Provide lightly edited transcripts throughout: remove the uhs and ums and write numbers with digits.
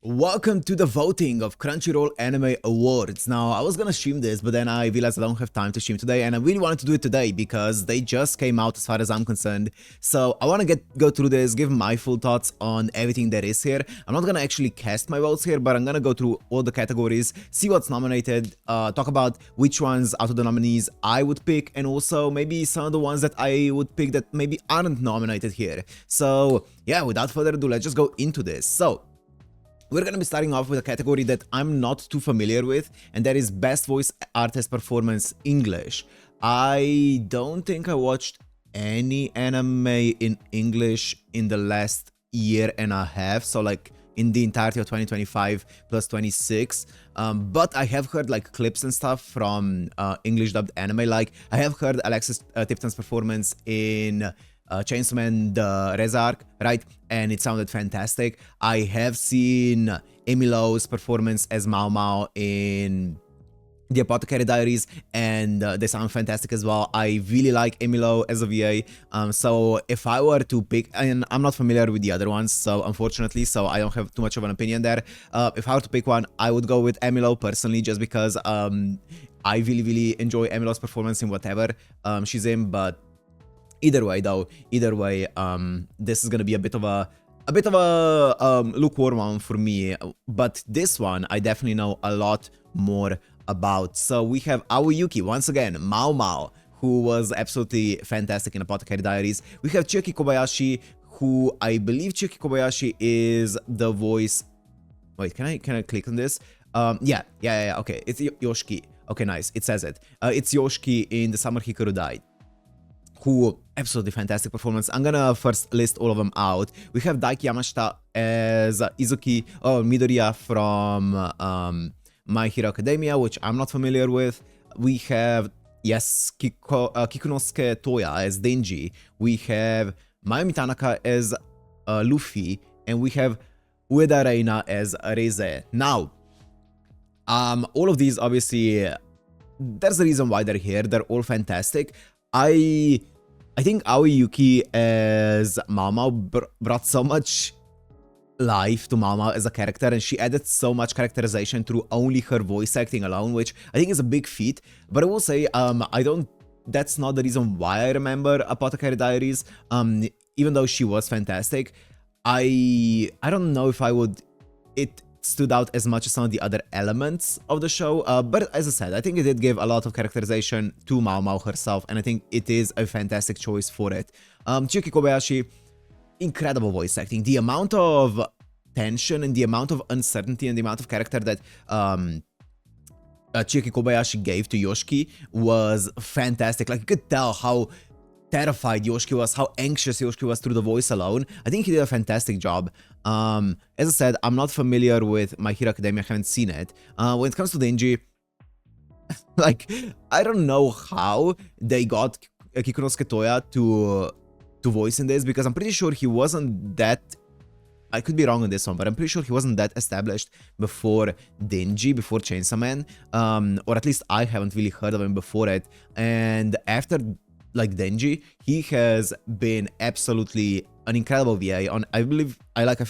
Welcome to the voting of Crunchyroll Anime Awards. Now, I was gonna stream this, but then I realized I don't have time to stream today, and I really wanted to do it today because they just came out as far as I'm concerned. So I want to go through this, give my full thoughts on everything that is here. I'm not gonna actually cast my votes here, but I'm gonna go through all the categories, see what's nominated, talk about which ones out of the nominees I would pick, and also maybe some of the ones that I would pick that maybe aren't nominated here. So yeah, without further ado, let's just go into this. So we're going to be starting off with a category that I'm not too familiar with, and that is Best Voice Artist Performance English. I don't think I watched any anime in English in the last year and a half, so like in the entirety of 2025 plus 26, but I have heard like clips and stuff from English dubbed anime. Like I have heard Alexis Tipton's performance in Chainsaw Man the Reza arc, right? And it sounded fantastic. I have seen Amy Lowe's performance as Mao Mao in the Apothecary Diaries, and they sound fantastic as well. I really like Amy Lowe as a VA, so if I were to pick, and I'm not familiar with the other ones, so unfortunately, so I don't have too much of an opinion there. If I were to pick one, I would go with Amy Lowe personally, just because I really enjoy Amy Lowe's performance in whatever she's in, but either way, this is gonna be a bit of a lukewarm one for me. But this one I definitely know a lot more about. So we have Aoyuki once again, Mao Mao, who was absolutely fantastic in Apothecary Diaries. We have Chiyoki Kobayashi, who I believe Chiyoki Kobayashi is the voice. Wait, can I click on this? Yeah. Okay, it's Yoshiki. Okay, nice. It says it. It's Yoshiki in The Summer Hikaru Died, who absolutely fantastic performance. I'm gonna first list all of them out. We have Daiki Yamashita as Izuki or Midoriya from My Hero Academia, which I'm not familiar with. We have, yes, Kikunosuke Toya as Denji. We have Mayumi Tanaka as Luffy, and we have Ueda Reina as Reize. Now, all of these, obviously, there's a reason why they're here. They're all fantastic. I think Aoyuki as Mao Mao brought so much life to Mao Mao as a character, and she added so much characterization through only her voice acting alone, which I think is a big feat. But I will say, that's not the reason why I remember Apothecary Diaries. Even though she was fantastic, I don't know if it stood out as much as some of the other elements of the show, but as I said, I think it did give a lot of characterization to Mao Mao herself, and I think it is a fantastic choice for it. Chiyoki Kobayashi, incredible voice acting. The amount of tension and the amount of uncertainty and the amount of character that Chiyoki Kobayashi gave to Yoshiki was fantastic. Like, you could tell how terrified Yoshiki was, how anxious Yoshiki was through the voice alone. I think he did a fantastic job. As I said, I'm not familiar with My Hero Academia, I haven't seen it. When it comes to Denji, like, I don't know how they got Kikunosuke Toya to voice in this, because I'm pretty sure he wasn't that, I could be wrong on this one, but I'm pretty sure he wasn't that established before Denji, before Chainsaw Man, or at least I haven't really heard of him before it. And after like Denji, he has been absolutely an incredible VA on, I feel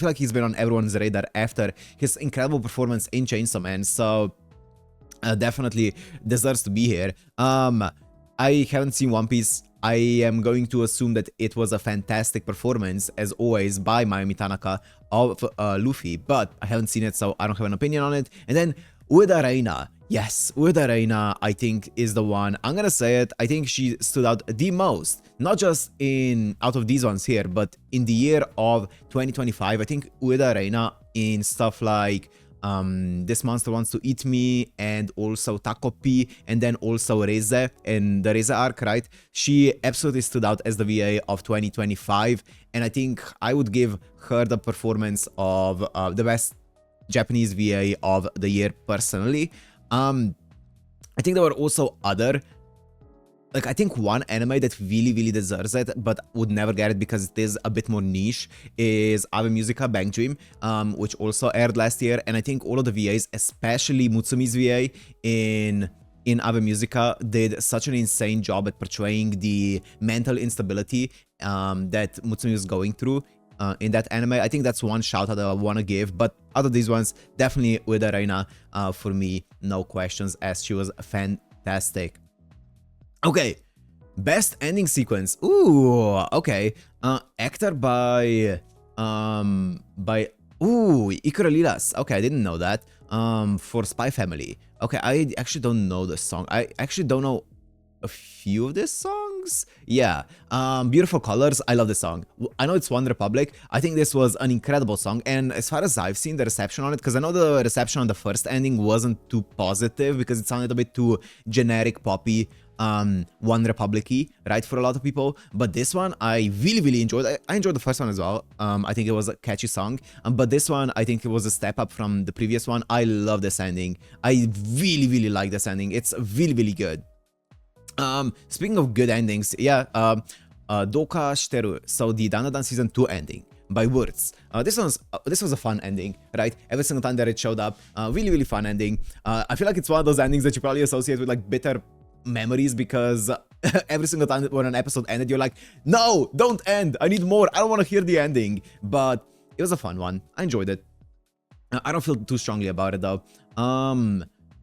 like he's been on everyone's radar after his incredible performance in Chainsaw Man, so definitely deserves to be here. I haven't seen One Piece. I am going to assume that it was a fantastic performance, as always, by Mayumi Tanaka of Luffy, but I haven't seen it, so I don't have an opinion on it. And then Ueda Reina. Yes, Ueda Reina, I think, is the one. I'm gonna say it. I think she stood out the most, not just out of these ones here, but in the year of 2025. I think Ueda Reina in stuff like This Monster Wants to Eat Me, and also Takopi, and then also Reize in the Reize arc, right? She absolutely stood out as the VA of 2025, and I think I would give her the performance of the best Japanese VA of the year personally. I think there were also other, like, I think one anime that really deserves it, but would never get it because it is a bit more niche, is Ave Musica Bank Dream, which also aired last year. And I think all of the VAs, especially Mutsumi's VA in Ave Musica, did such an insane job at portraying the mental instability that Mutsumi was going through in that anime. I think that's one shout out that I want to give, but out of these ones, definitely with Arena, for me, no questions, as she was fantastic. Okay, best ending sequence. Ooh, okay. Actor by Ikura Lilas. Okay, I didn't know that. For Spy Family. Okay, I actually don't know the song. I actually don't know a few of these songs. Yeah, Beautiful Colors. I love this song. I know it's One Republic. I think this was an incredible song, and as far as I've seen the reception on it, because I know the reception on the first ending wasn't too positive because it sounded a bit too generic poppy, One Republic-y, right, for a lot of people. But this one I really enjoyed. I enjoyed the first one as well. I think it was a catchy song, but this one I think it was a step up from the previous one. I love this ending. I really like this ending. It's really good. Speaking of good endings, yeah, Doka Shiteru, so the Dandadan Season 2 ending by Words. This was a fun ending, right? Every single time that it showed up, really fun ending. I feel like it's one of those endings that you probably associate with like bitter memories, because every single time when an episode ended, you're like, no, don't end, I need more, I don't want to hear the ending. But it was a fun one. I enjoyed it. I don't feel too strongly about it though.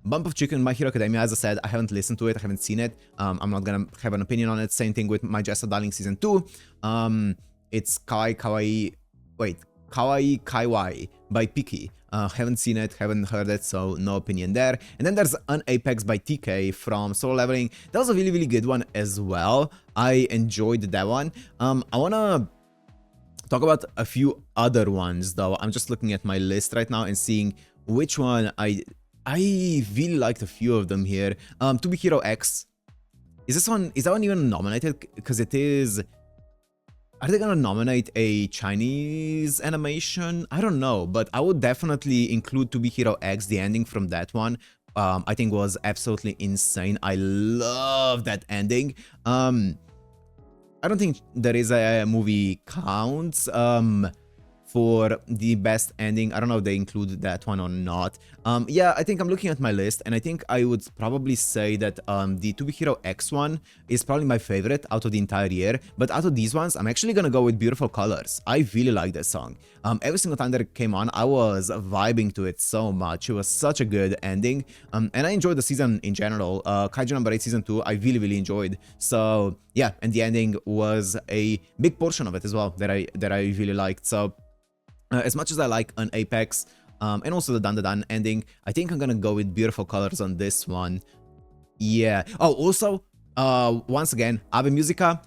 Bump of Chicken, My Hero Academia, as I said, I haven't listened to it, I haven't seen it. I'm not gonna have an opinion on it. Same thing with My Jessa Darling Season 2. It's Kawaii Kaiwai by Piki. Haven't seen it, haven't heard it, so no opinion there. And then there's An Apex by TK from Solo Leveling. That was a really good one as well. I enjoyed that one. I wanna talk about a few other ones though. I'm just looking at my list right now and seeing which one I really liked a few of them here. To Be Hero X. Is that one even nominated? Because it is. Are they gonna nominate a Chinese animation? I don't know, but I would definitely include To Be Hero X. The ending from that one, I think was absolutely insane. I love that ending. I don't think there is a movie counts for the best ending. I don't know if they include that one or not. Yeah, I think I'm looking at my list, and I think I would probably say that the To Be Hero X one is probably my favorite out of the entire year. But out of these ones, I'm actually gonna go with Beautiful Colors. I really like that song. Every single time that it came on, I was vibing to it so much. It was such a good ending, and I enjoyed the season in general. Kaiju number 8 season 2, I really enjoyed. So yeah, and the ending was a big portion of it as well that I really liked. So as much as I like An Apex, and also the Dandadan ending, I think I'm gonna go with Beautiful Colors on this one. Yeah. Oh, also, once again, Ave Musica,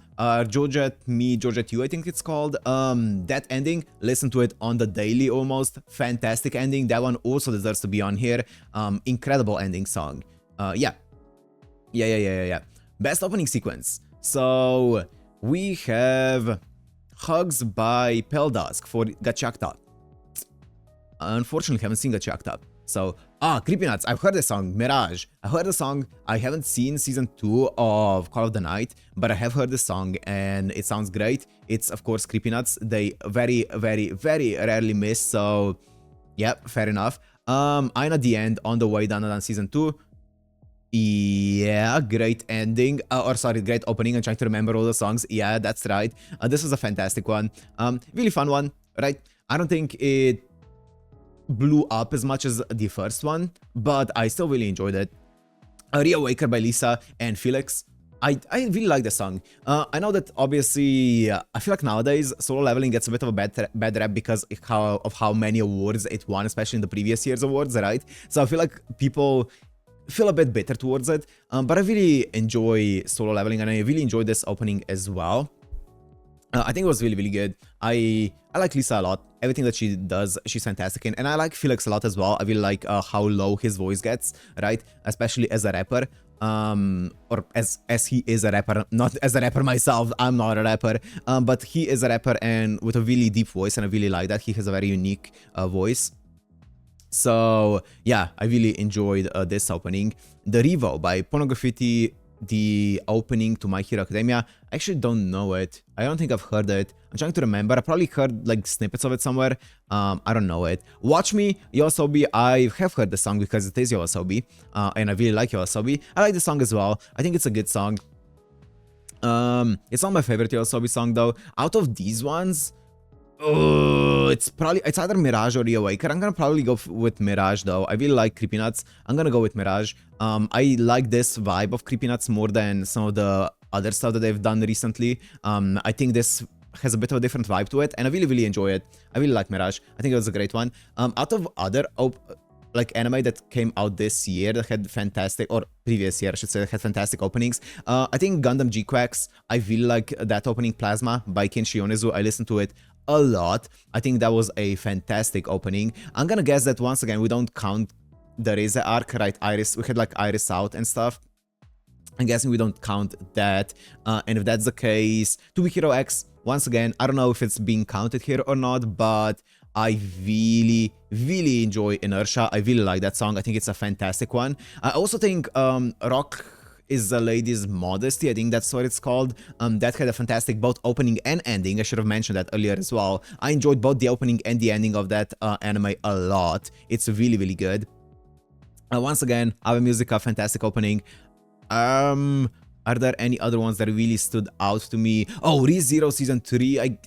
Georgette Me, Georgette You, I think it's called. That ending, listen to it on the daily almost. Fantastic ending. That one also deserves to be on here. Incredible ending song. Yeah. Best opening sequence. So we have Hugs by Peldusk for Gachakta. Unfortunately, haven't seen Gachakta. So, Creepy Nuts, I've heard the song, Mirage. I heard the song, I haven't seen season 2 of Call of the Night, but I have heard the song and it sounds great. It's, of course, Creepy Nuts. They very rarely miss, so yeah, fair enough. Aina the End, On the Way Down season 2. Yeah, great ending. Or sorry, great opening. I'm trying to remember all the songs. Yeah, that's right. This was a fantastic one. Really fun one, right? I don't think it blew up as much as the first one, but I still really enjoyed it. Reawaker by Lisa and Felix. I really like the song. I know that obviously, I feel like nowadays Solo Leveling gets a bit of a bad rap because of how many awards it won, especially in the previous year's awards, right? So I feel like people feel a bit bitter towards it, but I really enjoy Solo Leveling and I really enjoyed this opening as well. I think it was really good. I like Lisa a lot. Everything that she does, she's fantastic in. And I like Felix a lot as well. I really like how low his voice gets, right? Especially as a rapper. Or as he is a rapper, not as a rapper myself. I'm not a rapper. But he is a rapper and with a really deep voice, and I really like that. He has a very unique voice. So yeah, I really enjoyed this opening. The Revo by Pornography, the opening to My Hero Academia. I actually don't know it. I don't think I've heard it. I'm trying to remember. I probably heard like snippets of it somewhere. I don't know it. Watch Me, Yoasobi. I have heard the song because it is Yoasobi, and I really like Yoasobi. I like the song as well. I think it's a good song. It's not my favorite Yoasobi song though. Out of these ones, Oh, it's either Mirage or Reawaker. I'm gonna probably go with Mirage though. I really like Creepy Nuts. I'm gonna go with Mirage. I like this vibe of Creepy Nuts more than some of the other stuff that they've done recently. I think this has a bit of a different vibe to it, and I really enjoy it. I really like Mirage. I think it was a great one. Out of other like anime that came out this year that had fantastic, or previous year I should say, that had fantastic openings. I think Gundam G-Quacks, I really like that opening, Plasma by Kenshi Yonezu. I listened to it a lot. I think that was a fantastic opening. I'm gonna guess that once again we don't count the Reze arc, right? Iris, we had like Iris Out and stuff. I'm guessing we don't count that, and if that's the case, To Be Hero X, once again, I don't know if it's being counted here or not, but I really enjoy Inertia. I really like that song. I think it's a fantastic one. I also think Rock is a Lady's Modesty, I think that's what it's called. That had a fantastic both opening and ending. I should have mentioned that earlier as well. I enjoyed both the opening and the ending of that anime a lot. It's really good. Once again, Ave Musica, fantastic opening. Are there any other ones that really stood out to me? Oh, ReZero Season 3.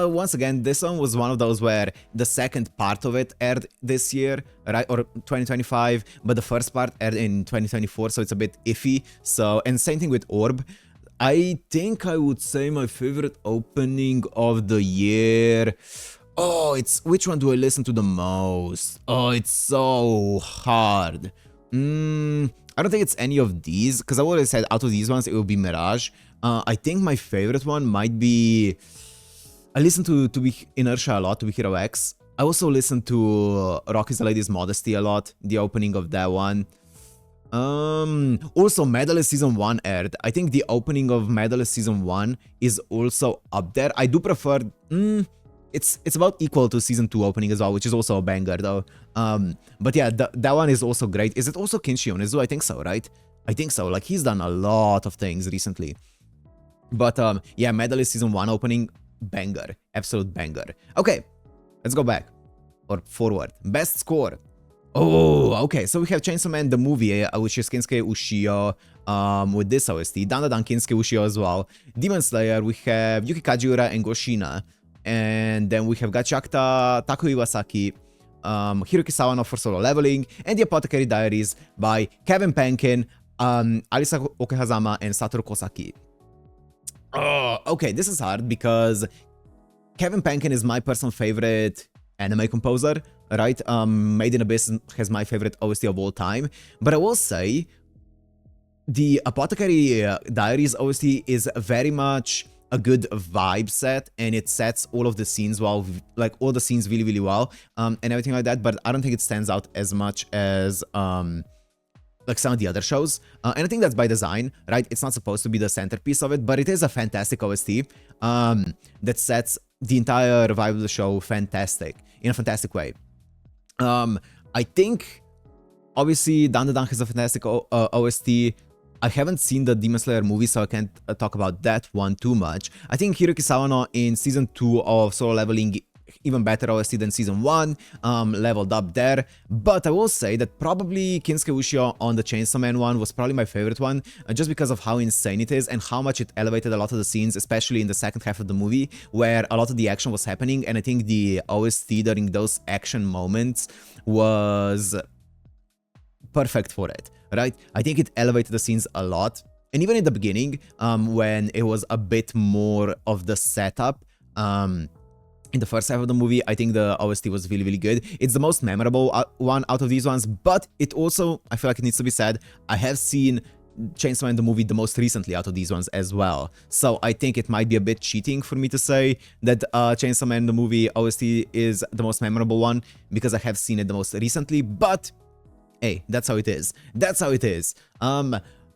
Once again, this one was one of those where the second part of it aired this year, right? Or 2025, but the first part aired in 2024, so it's a bit iffy. So, and same thing with Orb. I think I would say my favorite opening of the year. Oh, it's which one do I listen to the most? Oh, it's so hard. I don't think it's any of these, because I already said out of these ones, it will be Mirage. I think my favorite one might be... I listen to Inertia a lot, To Be Hero X. I also listen to Rock is the Lady's Modesty a lot, the opening of that one. Also, Medalist Season 1 aired. I think the opening of Medalist Season 1 is also up there. I do prefer... It's about equal to Season 2 opening as well, which is also a banger though. But yeah, that one is also great. Is it also Kenshi Yonezu? I think so, right? I think so. Like, he's done a lot of things recently. But yeah, Medalist Season 1 opening, banger. Absolute banger. Okay, let's go back. Or forward. Best score. Oh, okay. So we have Chainsaw Man, the movie, which is Kinsuke Ushio, with this OST. Dandadan Kinsuke Ushio as well. Demon Slayer, we have Yuki Kajiura and Goshina. And then we have Gachakta, Taku Iwasaki, Hiroki Sawano for Solo Leveling, and The Apothecary Diaries by Kevin Penkin, Arisa Okehazama, and Satoru Kosaki. Oh, okay, this is hard because Kevin Penkin is my personal favorite anime composer, right? Made in Abyss has my favorite OST of all time, but I will say the Apothecary Diaries OST is very much a good vibe set, and it sets all of the scenes well, like all the scenes really well, and everything like that, but I don't think it stands out as much as like some of the other shows, and I think that's by design, right? It's not supposed to be the centerpiece of it, but it is a fantastic OST that sets the entire vibe of the show fantastic, in a fantastic way. I think obviously Dandadan has a fantastic OST. I haven't seen the Demon Slayer movie, so I can't talk about that one too much. I think Hiroki Sawano in Season 2 of Solo Leveling, even better OST than Season 1, leveled up there. But I will say that probably Kinsuke Ushio on the Chainsaw Man one was probably my favorite one, just because of how insane it is and how much it elevated a lot of the scenes, especially in the second half of the movie, where a lot of the action was happening, and I think the OST during those action moments was perfect for it, right? I think it elevated the scenes a lot. And even in the beginning, when it was a bit more of the setup, in the first half of the movie, I think the OST was really good. It's the most memorable one out of these ones, but it also, I feel like it needs to be said, I have seen Chainsaw Man the movie the most recently out of these ones as well. So I think it might be a bit cheating for me to say that Chainsaw Man the movie OST is the most memorable one, because I have seen it the most recently, but hey, that's how it is. That's how it is.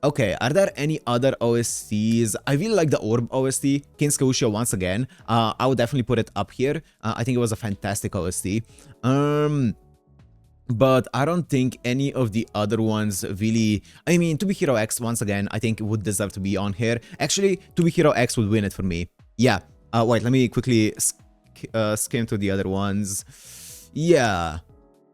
Okay, are there any other OSTs? I really like the Orb OST, Kinsuke Ushio once again. I would definitely put it up here. I think it was a fantastic OST. But I don't think any of the other ones really... I mean, To Be Hero X, once again, I think would deserve to be on here. Actually, To Be Hero X would win it for me. Yeah. Wait, let me quickly skim through the other ones.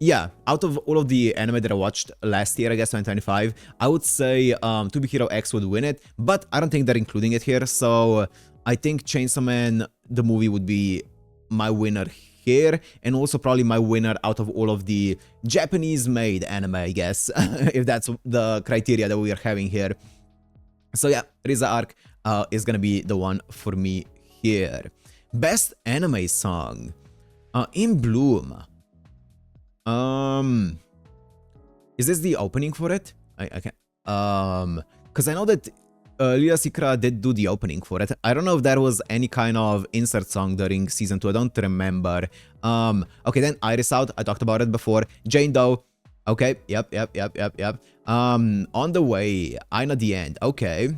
Yeah, out of all of the anime that I watched last year, I guess 2025, I would say To Be Hero X would win it, but I don't think they're including it here, so I think Chainsaw Man, the movie, would be my winner here, and also probably my winner out of all of the Japanese-made anime, I guess, if that's the criteria that we are having here. So yeah, Riza Arc is gonna be the one for me here. Best anime song, In Bloom. Is this the opening for it? I can't. Because I know that Lila Sikra did do the opening for it. I don't know if there was any kind of insert song during season 2. I don't remember. Okay, then Iris Out. I talked about it before. Jane Doe. Okay. Yep. On the Way. Aina the End. Okay.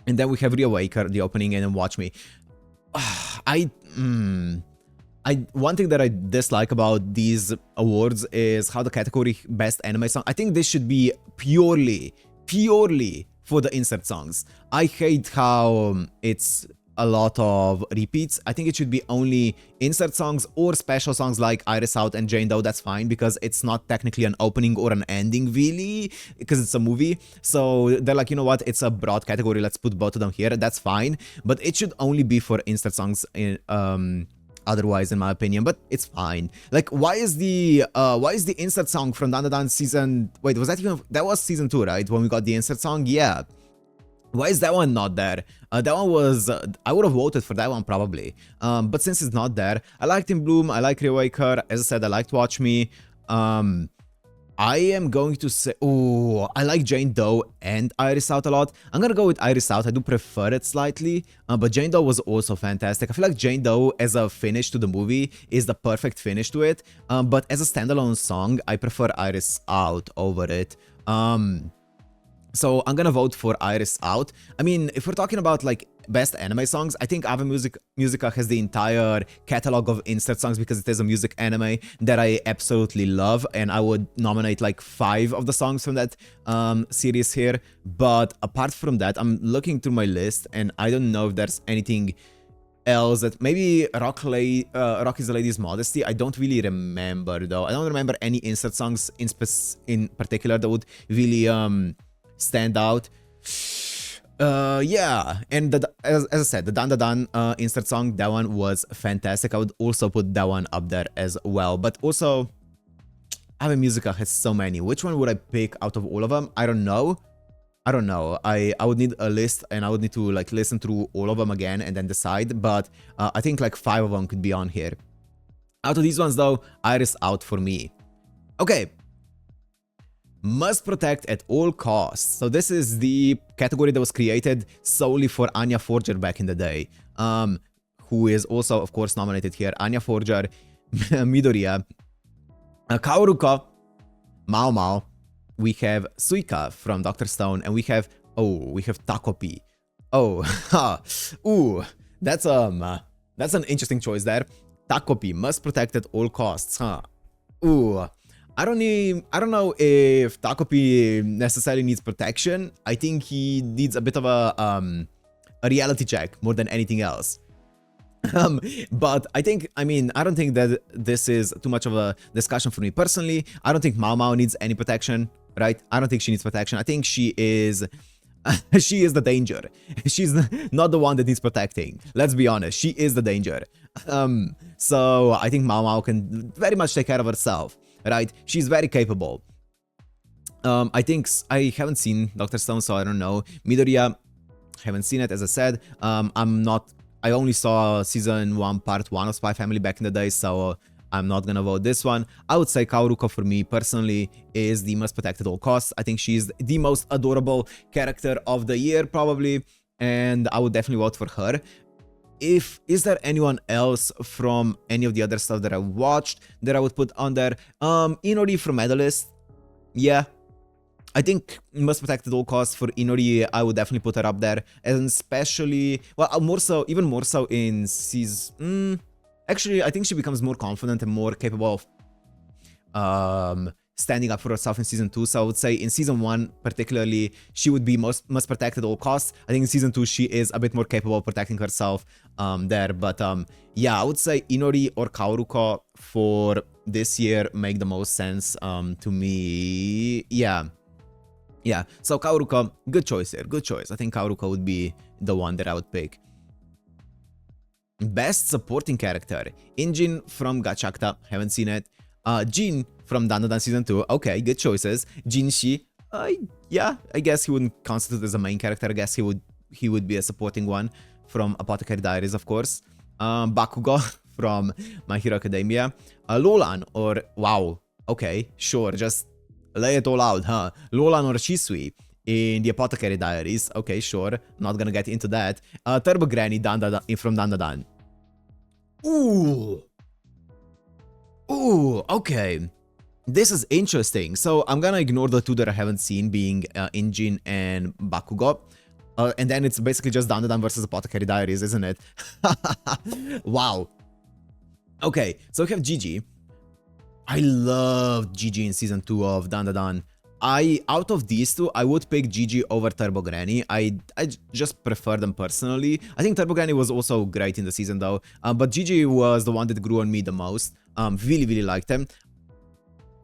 And then we have Reawaker, the opening, and then Watch Me. One thing that I dislike about these awards is how the category Best Anime Song. I think this should be purely for the insert songs. I hate how it's a lot of repeats. I think it should be only insert songs or special songs like Iris Out and Jane Doe. That's fine because it's not technically an opening or an ending really, because it's a movie. So they're like, you know what, it's a broad category, let's put both of them here. That's fine, but it should only be for insert songs in otherwise, in my opinion, but it's fine. Like, why is the insert song from Dan Dan Dan season... Wait, was that even... That was season 2, right? When we got the insert song? Yeah. Why is that one not there? That one was... I would have voted for that one, probably. But since it's not there, I liked In Bloom, I like Reawaker. As I said, I liked Watch Me. I am going to say... Oh, I like Jane Doe and Iris Out a lot. I'm gonna go with Iris Out. I do prefer it slightly. But Jane Doe was also fantastic. I feel like Jane Doe as a finish to the movie is the perfect finish to it. But as a standalone song, I prefer Iris Out over it. So I'm gonna vote for Iris Out. I mean, if we're talking about like best anime songs, I think Ave Musica has the entire catalog of insert songs because it is a music anime that I absolutely love, and I would nominate like 5 of the songs from that series here. But apart from that, I'm looking through my list and I don't know if there's anything else that maybe Rock is the Lady's Modesty. I don't really remember though. I don't remember any insert songs in particular that would really stand out. Yeah, and as I said, the Dan Dan Dan insert song, that one was fantastic. I would also put that one up there as well. But also, Ave Musica has so many. Which one would I pick out of all of them? I don't know. I would need a list and I would need to like listen through all of them again and then decide. But I think like 5 of them could be on here. Out of these ones though, Iris Out for me. Okay. Must protect at all costs. So this is the category that was created solely for Anya Forger back in the day, who is also, of course, nominated here. Anya Forger, Midoriya, Kaoruko, Mao Mao. We have Suika from Dr. Stone, and we have Takopi. Oh, ooh, that's an interesting choice there. Takopi must protect at all costs, huh? Ooh. I don't know if Takopi necessarily needs protection. I think he needs a bit of a reality check more than anything else. But I don't think that this is too much of a discussion for me personally. I don't think Mao Mao needs any protection, right? I don't think she needs protection. I think she is she is the danger. She's not the one that needs protecting. Let's be honest. She is the danger. So I think Mao Mao can very much take care of herself. Right, she's very capable. I think I haven't seen Dr. Stone, so I don't know. Midoriya, haven't seen it, as I said. I only saw season 1, part 1 of Spy Family back in the day, so I'm not gonna vote this one. I would say Kaoruko for me personally is the most protected at all costs. I think she's the most adorable character of the year probably, and I would definitely vote for her. Is there anyone else from any of the other stuff that I watched that I would put on there? Inori from Medalist. Yeah. I think must protect at all costs for Inori. I would definitely put her up there. And especially, well, even more so in season... actually, I think she becomes more confident and more capable of standing up for herself in season 2. So I would say in season 1 particularly, she would be must protect at all costs. I think in season 2 she is a bit more capable of protecting herself there. But yeah, I would say Inori or Kaoruko for this year make the most sense to me. Yeah, so Kaoruko, good choice here, good choice. I think Kaoruko would be the one that I would pick. Best supporting character. Injin from Gachakta, haven't seen it. Jin from Dandadan Season 2, okay, good choices. Jinshi, yeah, I guess he wouldn't constitute as a main character. I guess he would be a supporting one from Apothecary Diaries, of course. Bakugo from My Hero Academia. Lolan or, wow, okay, sure, just lay it all out, huh? Lolan or Shisui in the Apothecary Diaries. Okay, sure. Not gonna get into that. Turbo Granny from Dandadan. Ooh. Ooh, okay. This is interesting. So I'm gonna ignore the two that I haven't seen, being Injin and Bakugo. And then it's basically just Dandadan versus Apothecary Diaries, isn't it? Wow. Okay, so we have Gigi. I loved Gigi in Season 2 of Dandadan. Out of these two, I would pick Gigi over Turbo Granny. I just prefer them personally. I think Turbo Granny was also great in the season though, but Gigi was the one that grew on me the most. Really liked him.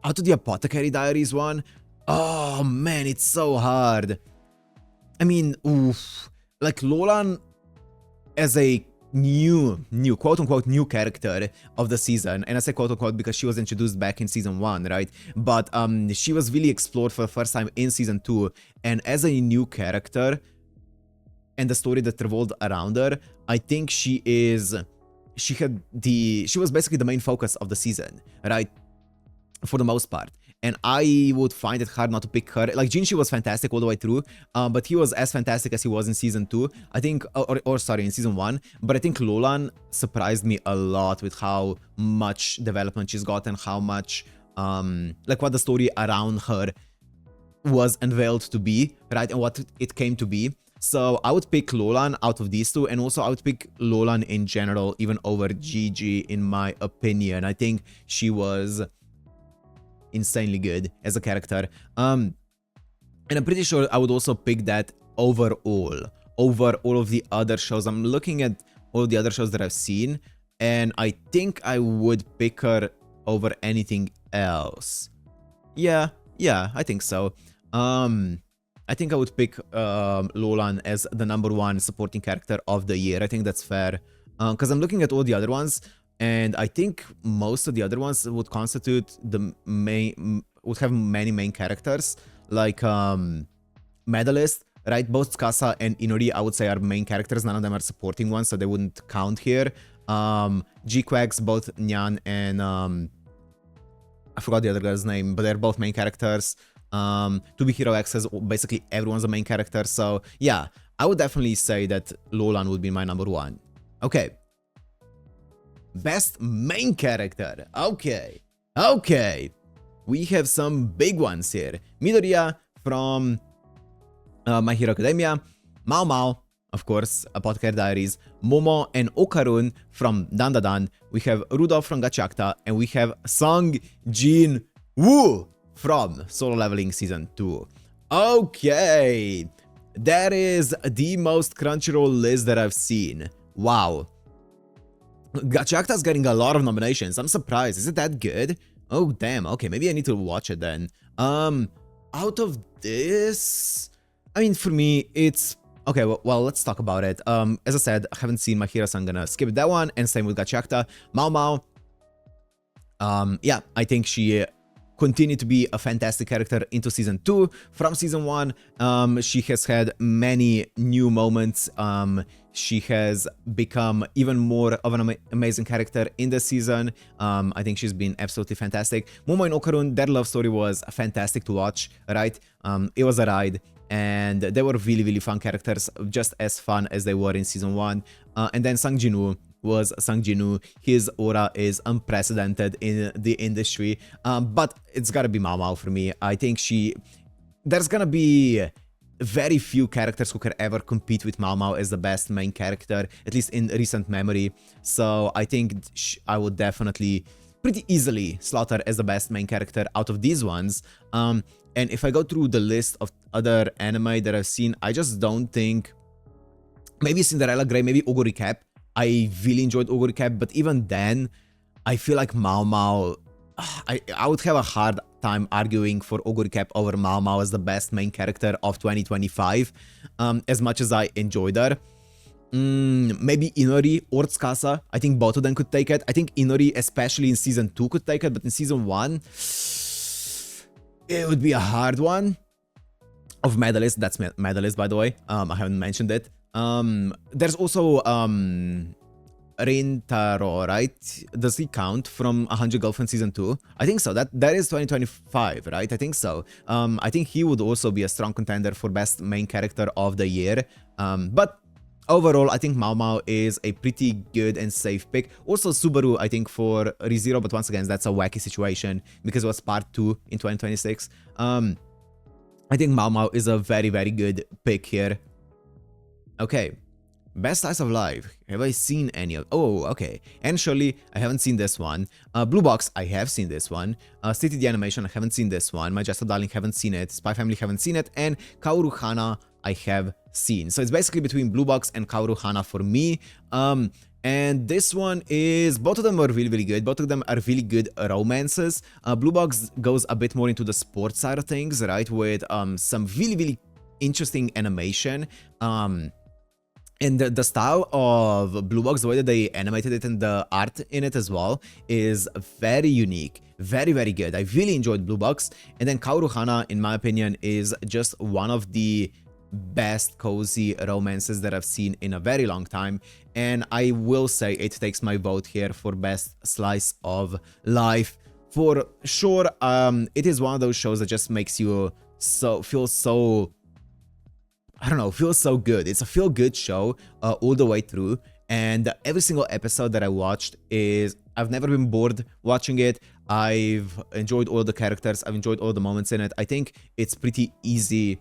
Out of the Apothecary Diaries one, oh man, it's so hard. I mean, oof, like Lolan as a new quote-unquote new character of the season, and I say quote-unquote because she was introduced back in Season 1, right? But she was really explored for the first time in Season 2, and as a new character and the story that revolved around her, I think she was basically the main focus of the season, right? For the most part. And I would find it hard not to pick her. Like, Jinshi was fantastic all the way through, but he was as fantastic as he was in Season 2, I think, sorry, in Season 1. But I think Lolan surprised me a lot with how much development she's got and how much, like, what the story around her was unveiled to be, right? And what it came to be. So I would pick Lolan out of these two, and also I would pick Lolan in general, even over Gigi, in my opinion. I think she was insanely good as a character, and I'm pretty sure I would also pick that over all of the other shows. I'm looking at all the other shows that I've seen, and I think I would pick her over anything else. Yeah, I think so. I think I would pick Lolan as the #1 supporting character of the year. I think that's fair, because I'm looking at all the other ones, and I think most of the other ones would constitute would have many main characters, like Medalist, right? Both Tsukasa and Inori, I would say, are main characters. None of them are supporting ones, so they wouldn't count here. G-Quacks, both Nyan and I forgot the other guy's name, but they're both main characters. To Be Hero X is basically everyone's a main character, so yeah, I would definitely say that Lolan would be my #1. Okay. Best main character. Okay. We have some big ones here. Midoriya from My Hero Academia. Mao, of course, Apothecary Diaries. Momo and Okarun from Dandadan. We have Rudolph from Gachakta. And we have Sung Jin Woo from Solo Leveling Season 2. Okay. That is the most Crunchyroll list that I've seen. Wow. Gachakta's getting a lot of nominations. I'm surprised. Is it that good? Oh, damn. Okay, maybe I need to watch it then. Out of this, I mean, for me, it's... Okay, well, let's talk about it. As I said, I haven't seen My Hero, so I'm gonna skip that one, and same with Gachakta. Mao. Yeah, I think she continued to be a fantastic character into Season 2. From Season 1, she has had many new moments. She has become even more of an amazing character in the season. I think she's been absolutely fantastic. Momo and Okarun, their love story was fantastic to watch, right? It was a ride, and they were really fun characters, just as fun as they were in Season 1. And then Sung Jin-woo was Sung Jin-woo. His aura is unprecedented in the industry, but it's gotta be Mao for me. I think there's gonna be very few characters who can ever compete with Mao as the best main character, at least in recent memory. So I think I would definitely pretty easily slot her as the best main character out of these ones. And if I go through the list of other anime that I've seen, I just don't think... Maybe Cinderella Grey, maybe Oguri Cap. I really enjoyed Oguri Cap, but even then, I feel like Mao... I would have a hard time arguing for Oguri Cap over Mao as the best main character of 2025, as much as I enjoyed her. Maybe Inori or Tsukasa. I think both of them could take it. I think Inori, especially in season 2, could take it, but in season 1, it would be a hard one. Of medalist, that's medalist, by the way. I haven't mentioned it. There's also Rintaro, right? Does he count from 100 Girlfriends season 2? I think so. That is 2025, right? I think so. I think he would also be a strong contender for best main character of the year. But overall, I think Mao Mao is a pretty good and safe pick. Also Subaru, I think, for ReZero, but once again, that's a wacky situation because it was part 2 in 2026. I think Mao Mao is a very, very good pick here. Okay. Best Slice of Life. Have I seen any of... Oh, okay. And surely, I haven't seen this one. Blue Box, I have seen this one. City the Animation, I haven't seen this one. My Just a Darling, haven't seen it. Spy Family, haven't seen it. And Kaoru Hana, I have seen. So it's basically between Blue Box and Kaoru Hana for me. And this one is... Both of them are really, really good. Both of them are really good romances. Blue Box goes a bit more into the sports side of things, right? With some really, really interesting animation. And the style of Blue Box, the way that they animated it and the art in it as well, is very unique. Very, very good. I really enjoyed Blue Box. And then Kaoru Hana, in my opinion, is just one of the best cozy romances that I've seen in a very long time, and I will say it takes my vote here for best slice of life for sure. It is one of those shows that just makes you feel so, I don't know, feel so good. It's a feel good show all the way through, and every single episode that I watched is, I've never been bored watching it. I've enjoyed all the characters, I've enjoyed all the moments in it. I think it's pretty easy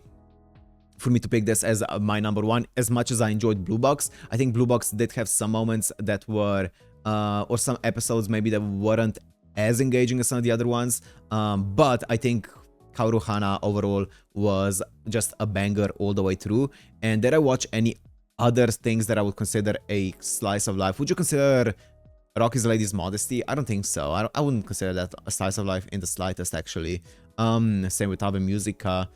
for me to pick this as my number one. As much as I enjoyed Blue Box, I think Blue Box did have some moments that were, or some episodes maybe that weren't as engaging as some of the other ones. But I think Kaoru Hana overall was just a banger all the way through. And did I watch any other things that I would consider a slice of life? Would you consider Rocky's Lady's Modesty? I don't think so. I wouldn't consider that a slice of life in the slightest, actually. Same with Ave Musica.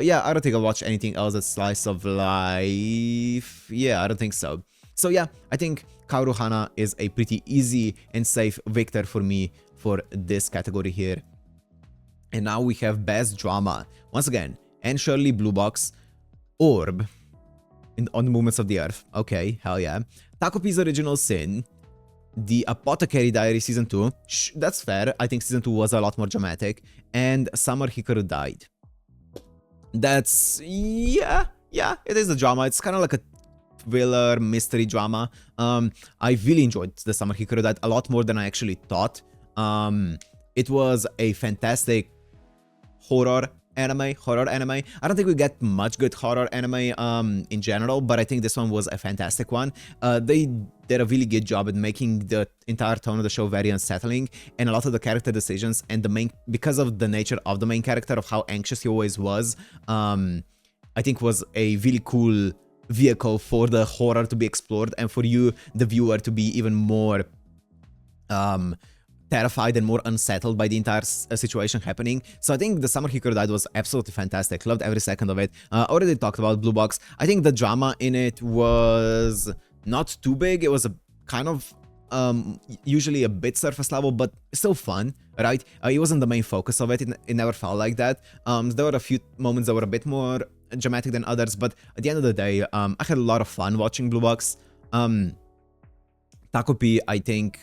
Yeah, I don't think I'll watch anything else that's slice of life. Yeah, I don't think so. So yeah, I think Kaoru Hana is a pretty easy and safe victor for me for this category here. And now we have Best Drama. Once again, Anne Shirley, Blue Box, Orb, on the Movements of the Earth. Okay, hell yeah. Takopi's Original Sin, The Apothecary Diary Season 2. That's fair. I think Season 2 was a lot more dramatic. And Summer Hikaru Died. That's, yeah, it is a drama. It's kind of like a thriller mystery drama. I really enjoyed the Summer Hikaru Died a lot more than I actually thought. It was a fantastic horror anime. I don't think we get much good horror anime in general, but I think this one was a fantastic one. They did a really good job at making the entire tone of the show very unsettling, and a lot of the character decisions and because of the nature of the main character, of how anxious he always was, I think was a really cool vehicle for the horror to be explored and for you, the viewer, to be even more terrified and more unsettled by the entire situation happening. So I think the Summer Hikaru Died was absolutely fantastic. Loved every second of it. Already talked about Blue Box. I think the drama in it was not too big. It was a kind of usually a bit surface level, but still fun, right? It wasn't the main focus of it. It never felt like that. There were a few moments that were a bit more dramatic than others, but at the end of the day, I had a lot of fun watching Blue Box. Takopi, I think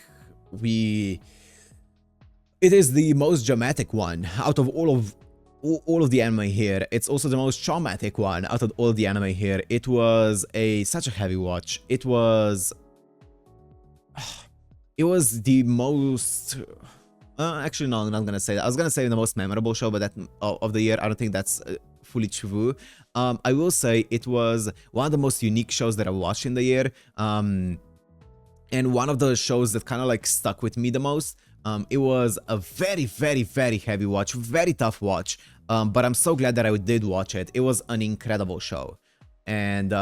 it is the most dramatic one out of all of the anime here. It's also the most traumatic one out of all of the anime here. It was such a heavy watch. It was the most... actually, no, I'm not gonna say that. I was gonna say the most memorable show, but of the year, I don't think that's fully true. I will say it was one of the most unique shows that I watched in the year. And one of the shows that kind of like stuck with me the most. It was a very, very, very heavy watch, very tough watch, but I'm so glad that I did watch it. It was an incredible show, and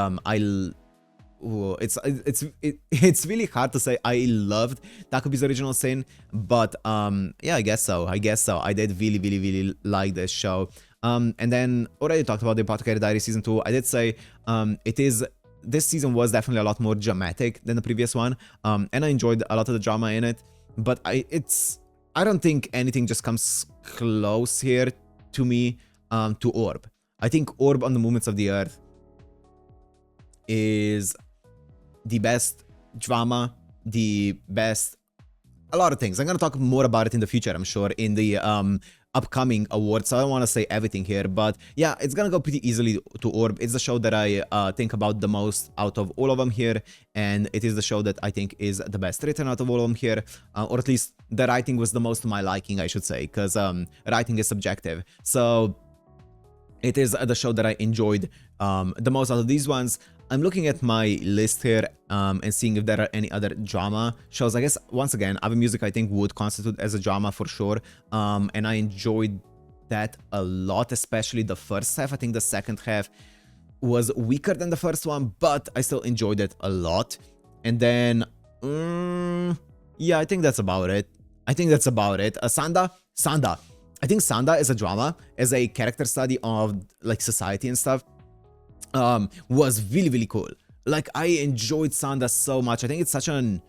it's really hard to say I loved Takopi's Original Sin, but yeah, I guess so. I did really, really, really like this show. And then already talked about the Apothecary Diary Season 2. I did say it is this season was definitely a lot more dramatic than the previous one, and I enjoyed a lot of the drama in it. But I don't think anything just comes close here to me to Orb. I think Orb on the Movements of the Earth is the best drama, the best a lot of things. I'm gonna talk more about it in the future, I'm sure, in the upcoming awards. So I don't want to say everything here, but yeah, it's gonna go pretty easily to Orb. It's the show that I think about the most out of all of them here, and it is the show that I think is the best written out of all of them here, or at least the writing was the most to my liking, I should say, because writing is subjective. So it is the show that I enjoyed the most out of these ones. I'm looking at my list here and seeing if there are any other drama shows. I guess, once again, Ave Music I think would constitute as a drama for sure. And I enjoyed that a lot, especially the first half. I think the second half was weaker than the first one, but I still enjoyed it a lot. And then, yeah, I think that's about it. Sanda. I think Sanda is a drama, as a character study of like society and stuff. Was really, really cool. Like, I enjoyed Sanda so much. I think it's such an...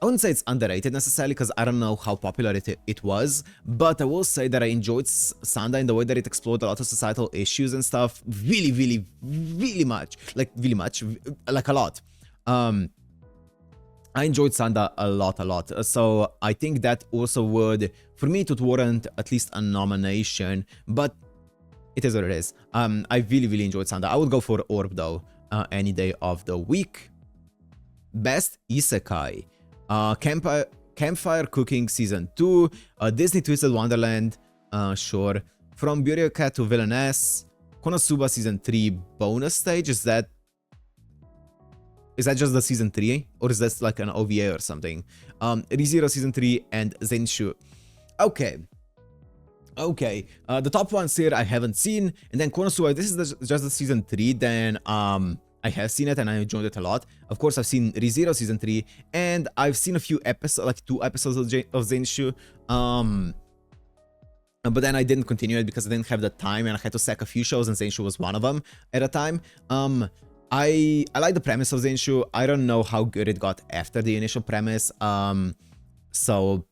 I wouldn't say it's underrated necessarily, because I don't know how popular it was, but I will say that I enjoyed Sanda in the way that it explored a lot of societal issues and stuff really, really, really much. Like, really much. Like, a lot. I enjoyed Sanda a lot. So I think that also would, for me, it would warrant at least a nomination, but it is what it is. I really, really enjoyed Sanda. I would go for Orb, though, any day of the week. Best Isekai. Campfire Cooking Season 2. Disney Twisted Wonderland. Sure. From Bureaucrat to Villainess. Konosuba Season 3 bonus stage. Is that just the Season 3? Or is that like an OVA or something? ReZero Season 3 and Zenshu. Okay. The top ones here I haven't seen, and then Konosuba, this is just the Season 3, then I have seen it and I enjoyed it a lot. Of course, I've seen ReZero Season 3, and I've seen a few episodes, like 2 episodes of Zenshu, but then I didn't continue it because I didn't have the time, and I had to sack a few shows, and Zenshu was one of them at a time. I like the premise of Zenshu. I don't know how good it got after the initial premise, so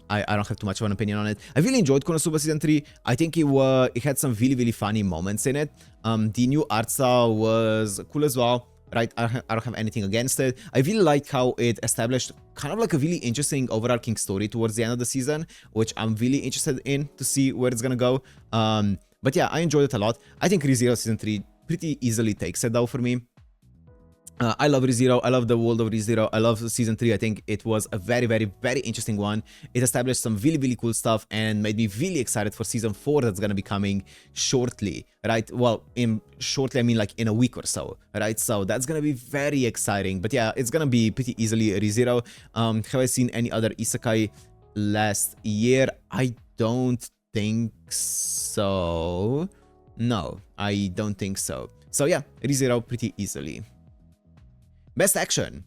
I don't have too much of an opinion on it. I really enjoyed Konosuba Season 3. I think it had some really, really funny moments in it. The new art style was cool as well, right? I don't have anything against it. I really liked how it established kind of like a really interesting overarching story towards the end of the season, which I'm really interested in to see where it's gonna go. But yeah, I enjoyed it a lot. I think ReZero Season 3 pretty easily takes it though for me. I love ReZero. I love the world of ReZero. I love Season 3. I think it was a very, very, very interesting one. It established some really, really cool stuff and made me really excited for Season 4 that's going to be coming shortly, right? Well, shortly, I mean like in a week or so, right? So that's going to be very exciting. But yeah, it's going to be pretty easily ReZero. Have I seen any other isekai last year? I don't think so. No, I don't think so. So yeah, ReZero pretty easily. Best Action.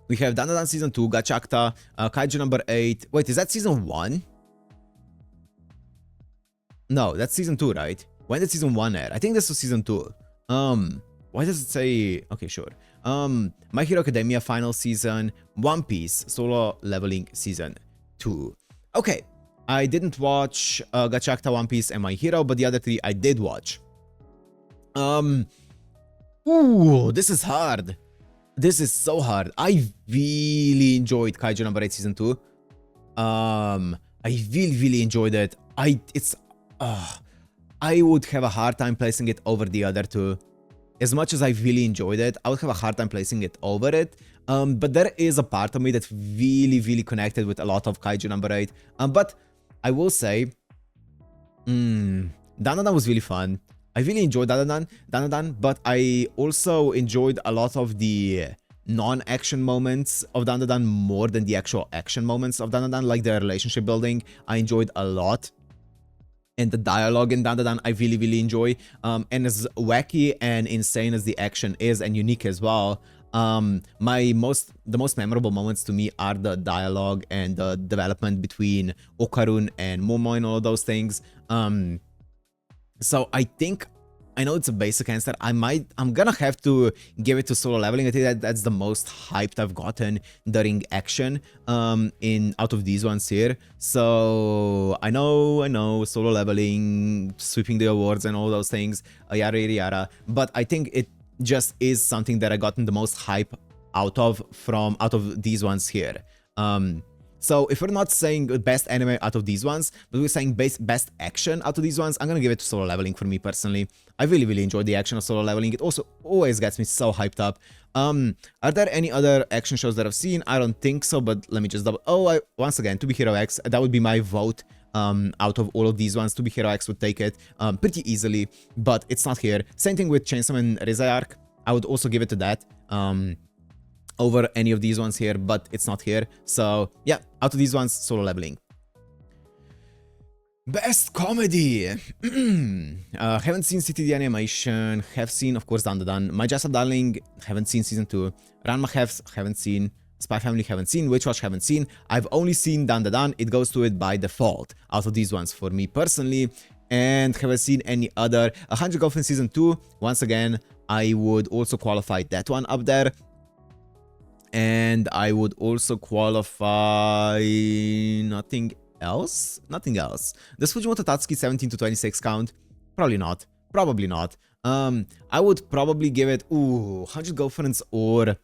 We have Dandadan Season 2, Gachakta, Kaiju number 8. Wait, is that Season 1? No, that's Season 2, right? When did Season 1 air? I think this was Season 2. Why does it say... Okay, sure. My Hero Academia Final Season, One Piece Solo Leveling Season 2. Okay, I didn't watch Gachakta, One Piece, and My Hero, but the other 3 I did watch. Ooh, this is hard. This is so hard. I really enjoyed Kaiju number 8 Season 2. I really, really enjoyed it. I would have a hard time placing it over the other 2. As much as I really enjoyed it, I would have a hard time placing it over it. But there is a part of me that really, really connected with a lot of Kaiju number 8. But I will say, Dandadan was really fun. I really enjoyed Dandadan, but I also enjoyed a lot of the non-action moments of Dandadan more than the actual action moments of Dandadan, like the relationship building. I enjoyed a lot. And the dialogue in Dandadan, I really, really enjoy. And as wacky and insane as the action is, and unique as well, the most memorable moments to me are the dialogue and the development between Okarun and Momo and all of those things. So I think I know it's a basic answer. I'm gonna have to give it to Solo Leveling. I think that's the most hyped I've gotten during action in out of these ones here. So I know Solo Leveling, sweeping the awards and all those things, yada yada yada. But I think it just is something that I gotten the most hype out of these ones here. So if we're not saying best anime out of these ones, but we're saying best action out of these ones, I'm gonna give it to Solo Leveling for me personally. I really enjoyed the action of Solo Leveling. It also always gets me so hyped up. Are there any other action shows that I've seen? I don't think so, but let me just double. Oh, once again, To Be Hero X, that would be my vote. Out of all of these ones, To Be Hero X would take it pretty easily, but it's not here. Same thing with Chainsaw Man Rizai Arc. I would also give it to that. Over any of these ones here, but it's not here. So yeah, out of these ones, Solo Leveling. Best comedy. Haven't seen CTD Animation. Have seen, of course, Dan. My Just a Darling. Haven't seen season 2. Ranma haven't seen. Spy Family haven't seen. Witch Watch haven't seen. I've only seen Dan. It goes to it by default out of these ones for me personally. And haven't seen any other. 100 Golf in season 2. Once again, I would also qualify that one up there. And I would also qualify nothing else. Does Fujimoto Tatsuki 17 to 26 count? Probably not. I would probably give it 100 Girlfriends or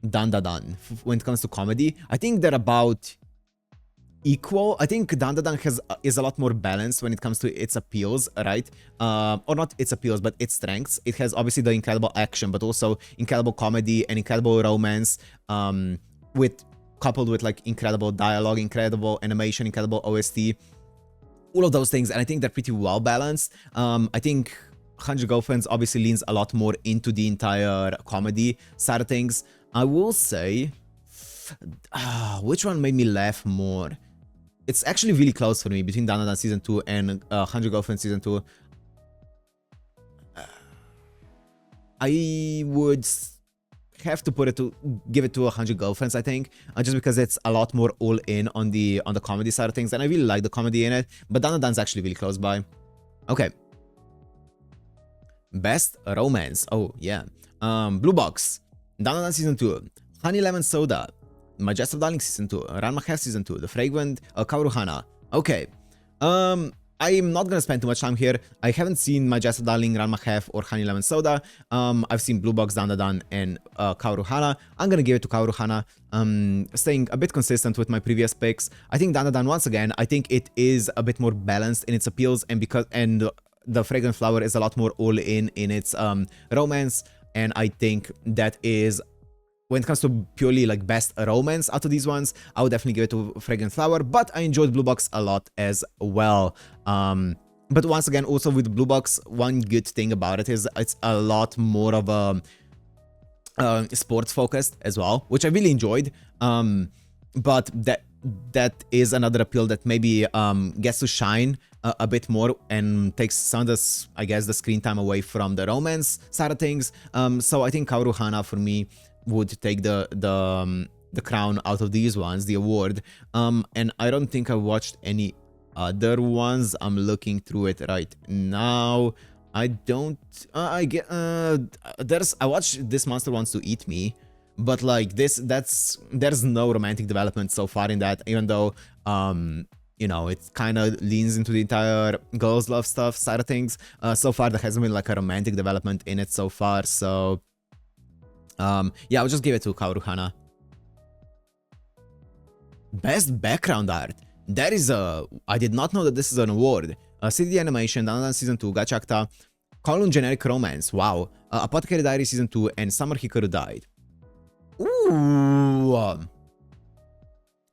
Dan when it comes to comedy. I think they're about equal. I think Dan is a lot more balanced when it comes to its appeals, right? Or not its appeals, but its strengths. It has obviously the incredible action, but also incredible comedy and incredible romance, coupled with like incredible dialogue, incredible animation, incredible OST, all of those things. And I think they're pretty well balanced. I think 100 Girlfriends obviously leans a lot more into the entire comedy side of things. I will say, which one made me laugh more? It's actually really close for me between Dan season 2 and 100 Girlfriends season 2. I would have to give it to 100 Girlfriends, I think, just because it's a lot more all in on the comedy side of things, and I really like the comedy in it. But Dan's actually really close by. Okay. Best romance. Oh yeah. Blue Box, Dan season 2, Honey Lemon Soda, My Just a Darling season 2, Ranma Half season 2, The Fragrant, Kaoru Hana. Okay. I'm not gonna spend too much time here. I haven't seen My Just a Darling, Ranma Half, or Honey Lemon Soda. I've seen Blue Box, Dan, and Kaoru Hana. I'm gonna give it to Kaoru Hana. Staying a bit consistent with my previous picks. I think Dan, once again, I think it is a bit more balanced in its appeals, and The Fragrant Flower is a lot more all in its romance, and I think that is, when it comes to purely like best romance out of these ones, I would definitely give it to Fragrant Flower, but I enjoyed Blue Box a lot as well. But once again, also with Blue Box, one good thing about it is it's a lot more of a sports focused as well, which I really enjoyed. But that is another appeal that maybe gets to shine a bit more and takes some of the, I guess, the screen time away from the romance side of things. So I think Kaoru Hana for me would take the crown out of these ones, the award. And I don't think I watched any other ones. I'm looking through it right now. I don't. I watched This Monster Wants to Eat Me, but like there's no romantic development so far in that, even though you know, it kind of leans into the entire girls love stuff side of things. So far there hasn't been like a romantic development in it so far. So yeah, I'll just give it to Kaoru Hana. Best background art. That is I did not know that this is an award. CD Animation, Dan season 2, Gachakta, Kowloon Generic Romance, wow. Apothecary Diary season 2, and Summer Hikaru Died.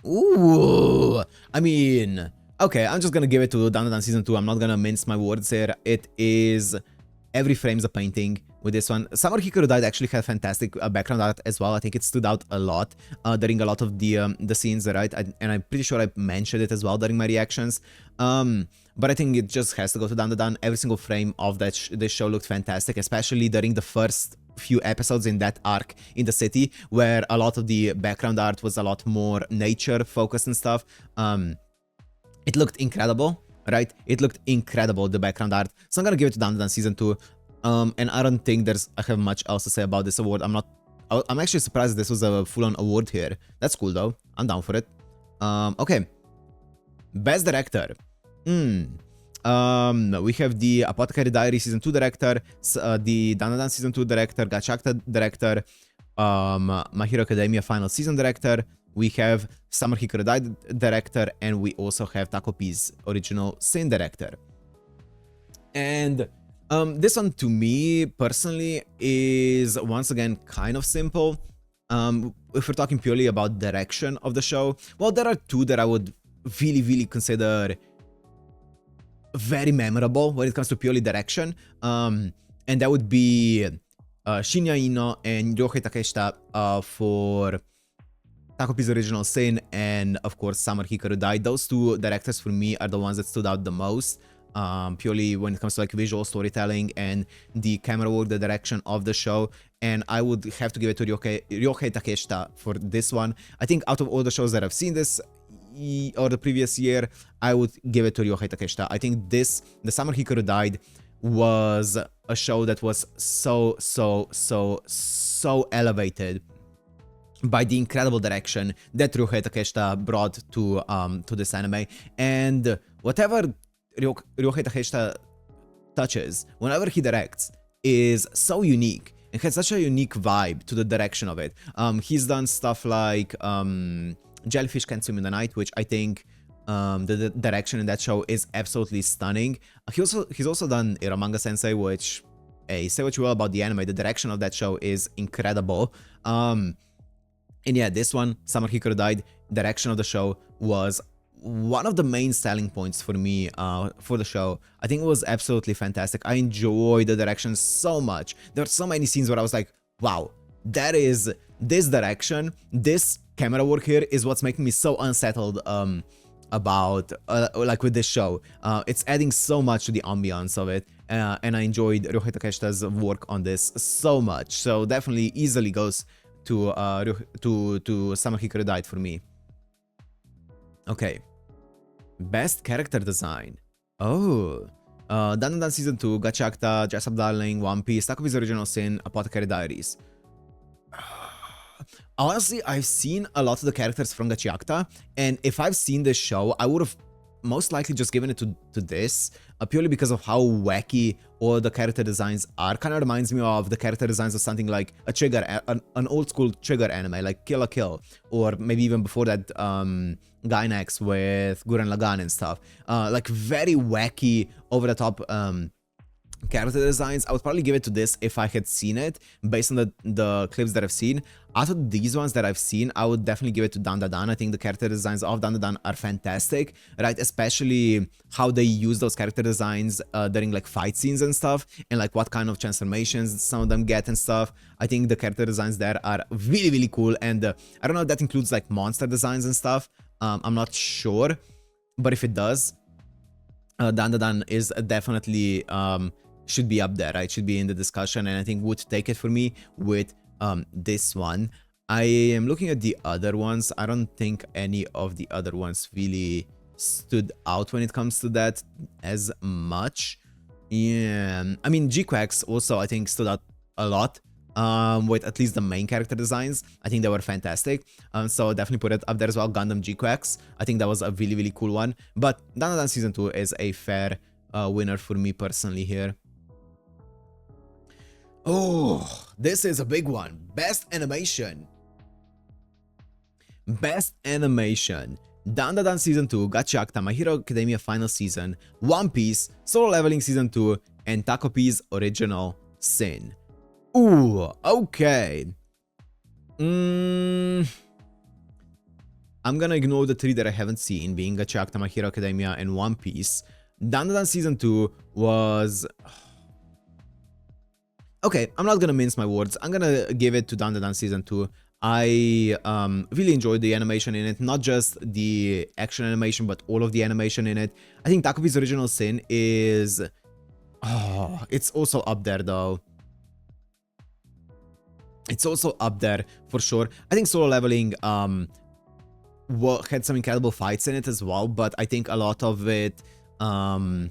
Ooh. I mean, okay, I'm just gonna give it to Dan season 2. I'm not gonna mince my words here. It is every frame's a painting with this one. Summer Hikaru Died actually had fantastic background art as well. I think it stood out a lot during a lot of the scenes, right? And I'm pretty sure I mentioned it as well during my reactions. But I think it just has to go to Dan. Every single frame of this show looked fantastic, especially during the first few episodes in that arc in the city, where a lot of the background art was a lot more nature focused and stuff. It looked incredible, right? It looked incredible, the background art. So I'm gonna give it to Dan season 2. And I don't think I have much else to say about this award. I'm actually surprised this was a full-on award here. That's cool though. I'm down for it. Okay. Best director. We have the Apothecary Diary Season 2 director, the Danadan Season 2 director, Gachakta director, My Hero Academia Final Season director, we have Summer Hikaru Died director, and we also have Taco P's Original Sin director. And this one to me personally is once again kind of simple. If we're talking purely about direction of the show, well, there are two that I would really consider very memorable when it comes to purely direction, and that would be Shinya Ino and Ryohei Takeshita for Taco P's Original Sin, and of course Summer Hikaru Died. Those two directors for me are the ones that stood out the most, purely when it comes to like visual storytelling and the camera work, the direction of the show. And I would have to give it to Ryohei Takeshita for this one. I think out of all the shows that I've seen this or the previous year, I would give it to Ryohei Takeshita. I think the Summer Hikaru Died was a show that was so elevated by the incredible direction that Ryohei Takeshita brought to this anime. And whatever Ryohei Takeshita touches, whenever he directs, is so unique. It has such a unique vibe to the direction of it. He's done stuff like Jellyfish Can't Swim in the Night, which I think the direction in that show is absolutely stunning. He's also done Eromanga Sensei, which, hey, say what you will about the anime, the direction of that show is incredible. And yeah, this one, Summer Hikaru Died, direction of the show was one of the main selling points for me for the show. I think it was absolutely fantastic. I enjoyed the direction so much. There were so many scenes where I was like, wow, that is this direction, this camera work here is what's making me so unsettled about like with this show. It's adding so much to the ambiance of it, and I enjoyed Ryohei Takeshita's work on this so much. So definitely easily goes to Summer Hikaru Died for me. Okay. Best character design. Oh. Dandadan Season 2, Gachakta, Dress Up Darling, One Piece, Taco P's Original Sin, Apothecary Diaries. Honestly, I've seen a lot of the characters from Gachakta, and if I've seen this show, I would have most likely just given it to this, purely because of how wacky all the character designs are. Kind of reminds me of the character designs of something like a Trigger, an old school Trigger anime, like Kill la Kill, or maybe even before that, Gainax with Gurren Lagann and stuff. Like very wacky, over the top character designs. I would probably give it to this if I had seen it, based on the clips that I've seen. Out of these ones that I've seen, I would definitely give it to Dandadan. I think the character designs of Dandadan are fantastic, right? Especially how they use those character designs during like fight scenes and stuff, and like what kind of transformations some of them get and stuff. I think the character designs there are really cool, and I don't know if that includes like monster designs and stuff. I'm not sure, but if it does, Dandadan is definitely should be up there, right? Should be in the discussion, and I think would take it for me with this one. I am looking at the other ones. I don't think any of the other ones really stood out when it comes to that as much. Yeah, I mean, G-Quacks also I think stood out a lot with at least the main character designs. I think they were fantastic, so definitely put it up there as well. Gundam G-Quacks, I think that was a really cool one, but Dandadan Season 2 is a fair winner for me personally here. Oh, this is a big one. Best animation. Best animation. Dandadan Season 2, Gachakta, My Hero Academia Final Season, One Piece, Solo Leveling Season 2, and Taco P's Original Sin. Ooh, okay. I'm gonna ignore the three that I haven't seen, being Gachakta, My Hero Academia, and One Piece. Dandadan Season 2 was... Okay, I'm not gonna mince my words. I'm gonna give it to Dandadan Season 2. I really enjoyed the animation in it, not just the action animation, but all of the animation in it. I think Taco P's Original Sin is... Oh, it's also up there though. It's also up there for sure. I think Solo Leveling had some incredible fights in it as well, but I think a lot of it the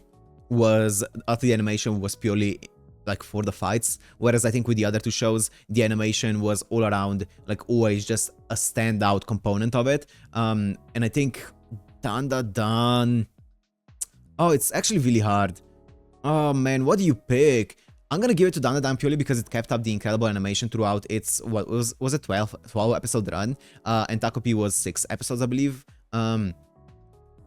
animation was purely like for the fights, whereas I think with the other two shows the animation was all around, like always just a standout component of it. And I think Dan. Oh, it's actually really hard. Oh man, what do you pick? I'm gonna give it to Dan purely because it kept up the incredible animation throughout its, what was it, 12 episode run, and Takopi was 6 episodes, I believe.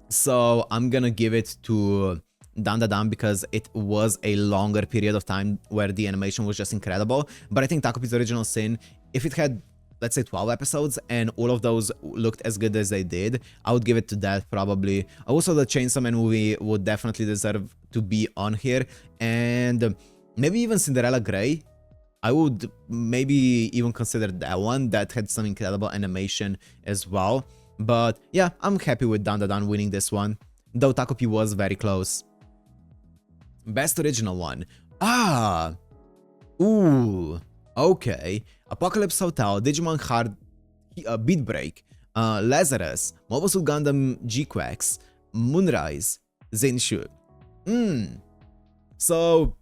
So I'm gonna give it to Dan because it was a longer period of time where the animation was just incredible. But I think Takopi's Original Sin, if it had, let's say, 12 episodes and all of those looked as good as they did, I would give it to that probably. Also, the Chainsaw Man movie would definitely deserve to be on here, and maybe even Cinderella Grey. I would maybe even consider that one. That had some incredible animation as well. But yeah, I'm happy with Dan winning this one, though Takopi was very close. Best original one. Ah! Ooh. Okay. Apocalypse Hotel, Digimon Hard Beat Break, Lazarus, Mobile Suit Gundam G-Quax, Moonrise, Zenshu. So,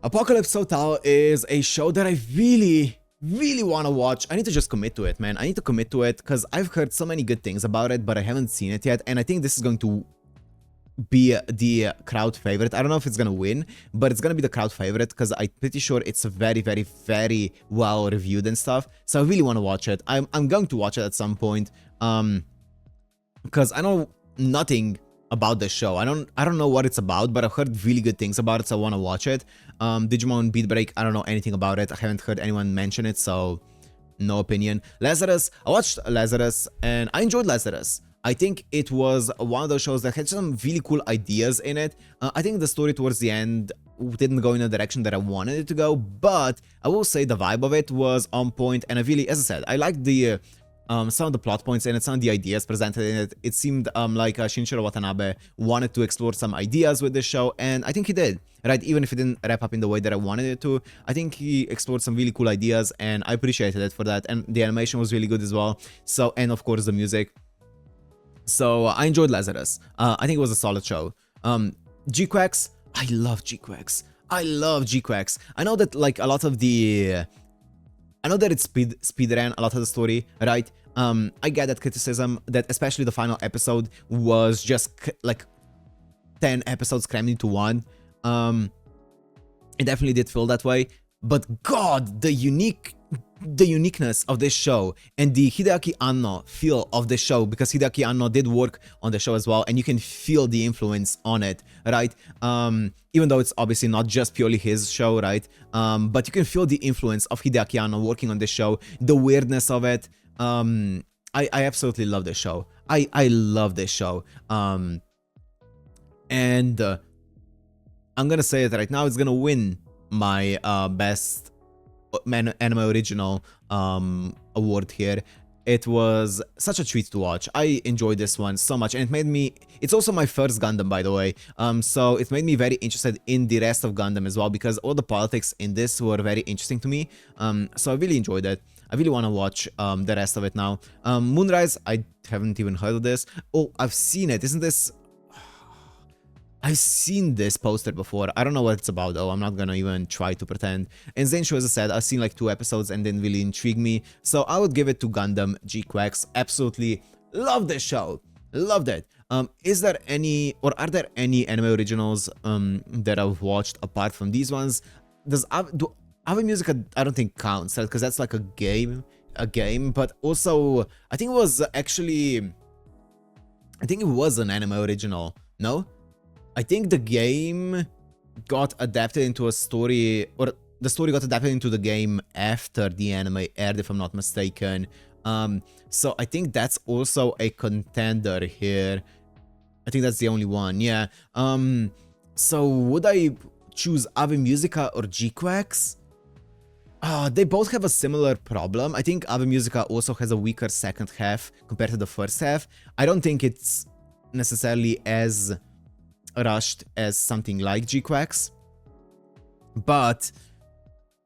Apocalypse Hotel is a show that I really want to watch. I need to just commit to it, man. I need to commit to it because I've heard so many good things about it, but I haven't seen it yet. And I think this is going to be the crowd favorite. I don't know if it's gonna win, but it's gonna be the crowd favorite because I'm pretty sure it's very well reviewed and stuff. So I really want to watch it. I'm going to watch it at some point, because I know nothing about the show. I don't know what it's about, but I've heard really good things about it, so I want to watch it. Digimon Beat Break, I don't know anything about it. I haven't heard anyone mention it, so no opinion. Lazarus, I watched Lazarus and I enjoyed Lazarus. I think it was one of those shows that had some really cool ideas in it. I think the story towards the end didn't go in the direction that I wanted it to go, but I will say the vibe of it was on point, and I really, as I said, I liked the some of the plot points in it, some of the ideas presented in it. It seemed like Shinichiro Watanabe wanted to explore some ideas with this show, and I think he did, right? Even if it didn't wrap up in the way that I wanted it to, I think he explored some really cool ideas, and I appreciated it for that, and the animation was really good as well. So, and of course the music. So I enjoyed Lazarus. I think it was a solid show. G-Quax, I love G-Quax. I love G-Quax. I know that like a lot of the... I know that it's speedran a lot of the story, right? I get that criticism, that especially the final episode was just like 10 episodes crammed into one. It definitely did feel that way. But God, the uniqueness of this show and the Hideaki Anno feel of the show, because Hideaki Anno did work on the show as well, and you can feel the influence on it, right? Even though it's obviously not just purely his show, right? But you can feel the influence of Hideaki Anno working on this show, the weirdness of it. I absolutely love this show. I love this show. And I'm gonna say it right now, it's gonna win my best anime original award here. It was such a treat to watch. I enjoyed this one so much, and it made me... It's also my first Gundam, by the way, so it made me very interested in the rest of Gundam as well, because all the politics in this were very interesting to me. So I really enjoyed it. I really want to watch the rest of it now. Moonrise, I haven't even heard of this. Oh, I've seen it. Isn't this... I've seen this poster before. I don't know what it's about though. I'm not gonna even try to pretend. And Zenshu, as I said, I've seen like 2 episodes and didn't really intrigue me. So I would give it to Gundam G-Quax. Absolutely love this show. Loved it. Is there any, or are there any anime originals that I've watched apart from these ones? Does Ave Musica, I don't think counts, right? Because that's like a game. But also I think it was actually, I think it was an anime original. No? I think the game got adapted into a story, or the story got adapted into the game after the anime aired, if I'm not mistaken. So I think that's also a contender here. I think that's the only one, yeah. So would I choose Ave Musica or G-Quax? They both have a similar problem. I think Ave Musica also has a weaker second half compared to the first half. I don't think it's necessarily as rushed as something like G-Quax, but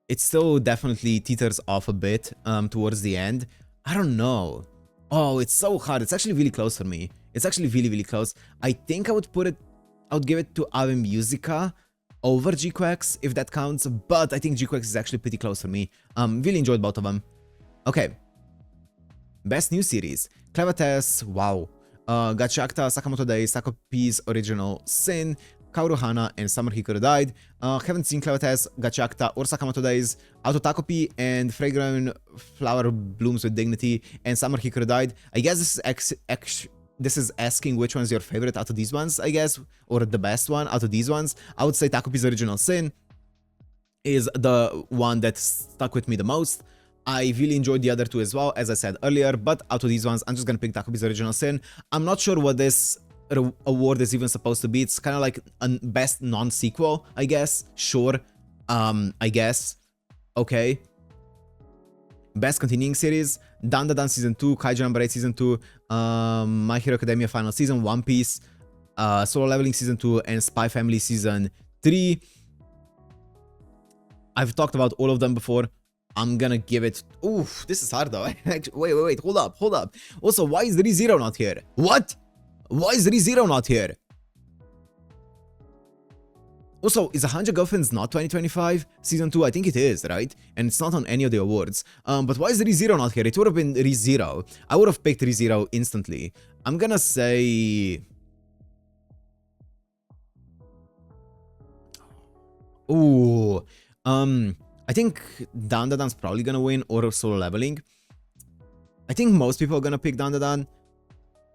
it still definitely teeters off a bit towards the end. I don't know. Oh, it's so hard. It's actually really close for me. It's actually really close. I think I would give it to Ave Musica, over GQX, if that counts, but I think GQX is actually pretty close for me. Really enjoyed both of them. Okay. Best new series. Clevates, wow. Gachiakta, Sakamoto Days, Sakopi's Original Sin, Kaoru Hana, and Summer Hikaru Died. Haven't seen Clevates, Gachiakta, or Sakamoto Days. Auto Takopi and Fragrant Flower Blooms with Dignity, and Summer Hikaru Died. I guess this is asking which one's your favorite out of these ones, I guess, or the best one out of these ones. I would say Takopi's Original Sin is the one that stuck with me the most. I really enjoyed the other two as well, as I said earlier, but out of these ones, I'm just gonna pick Takopi's Original Sin. I'm not sure what this award is even supposed to be. It's kind of like a best non-sequel, I guess. Sure. I guess. Okay. Best continuing series. Dandadan Season 2, Kaiju Number 8 Season 2, My Hero Academia Final Season, One Piece, Solo Leveling Season 2, and Spy Family Season 3. I've talked about all of them before. I'm gonna give it... Oof, this is hard though. Wait, hold up. Also, why is ReZero not here? What? Why is ReZero not here? Also, is 100 Girlfriends not 2025 Season 2? I think it is, right? And it's not on any of the awards. But why is ReZero not here? It would have been ReZero. I would have picked ReZero instantly. I'm gonna say... Ooh. I think Dandadan's probably gonna win, or Solo Leveling. I think most people are gonna pick Dandadan.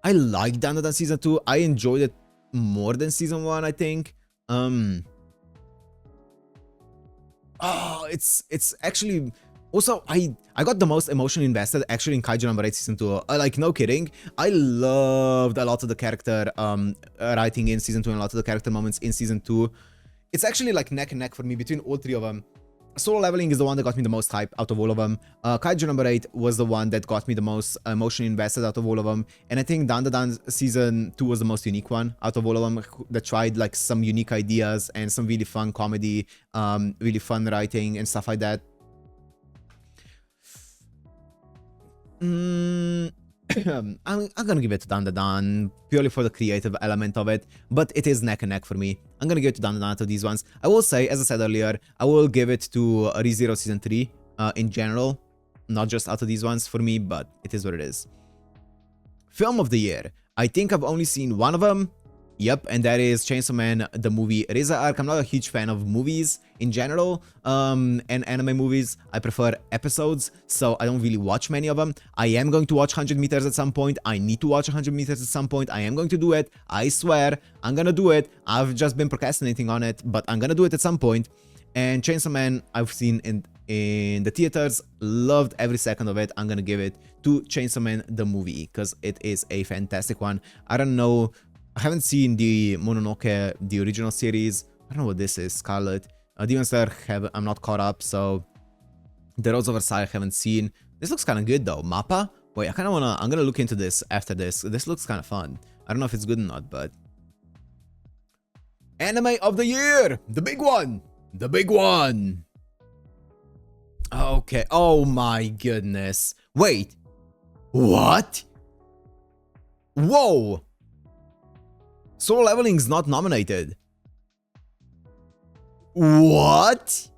I like Dandadan Season 2. I enjoyed it more than Season 1, I think. Oh, it's actually... Also, I got the most emotionally invested actually in Kaiju Number 8 Season 2. Like, no kidding. I loved a lot of the character writing in Season 2 and a lot of the character moments in Season 2. It's actually like neck and neck for me between all three of them. Solo Leveling is the one that got me the most hype out of all of them. Kaiju Number 8 was the one that got me the most emotionally invested out of all of them. And I think Dandadan Season 2 was the most unique one out of all of them, that tried like some unique ideas and some really fun comedy, really fun writing and stuff like that. I'm gonna give it to Dandadan purely for the creative element of it, but it is neck and neck for me. I'm gonna give it to Dandadan out of these ones. I will say, as I said earlier, I will give it to ReZero Season 3 in general, not just out of these ones for me, but it is what it is. Film of the year. I think I've only seen one of them. Yep, and that is Chainsaw Man, the movie RZA arc. I'm not a huge fan of movies in general, and anime movies. I prefer episodes, so I don't really watch many of them. I am going to watch 100 meters at some point. I need to watch 100 meters at some point. I am going to do it. I swear, I'm gonna do it. I've just been procrastinating on it, but I'm gonna do it at some point. And Chainsaw Man, I've seen in the theaters, loved every second of it. I'm gonna give it to Chainsaw Man, the movie, because it is a fantastic one. I don't know... I haven't seen the Mononoke, the original series. I don't know what this is, Scarlet. Demon Slayer, I'm not caught up, so... The Rose of Versailles I haven't seen. This looks kind of good though. Mappa? Wait, I kind of wanna... I'm gonna look into this after this. This looks kind of fun. I don't know if it's good or not, but... Anime of the year! The big one! The big one! Okay, oh my goodness. Wait. What? Whoa! Solo Leveling is not nominated. What?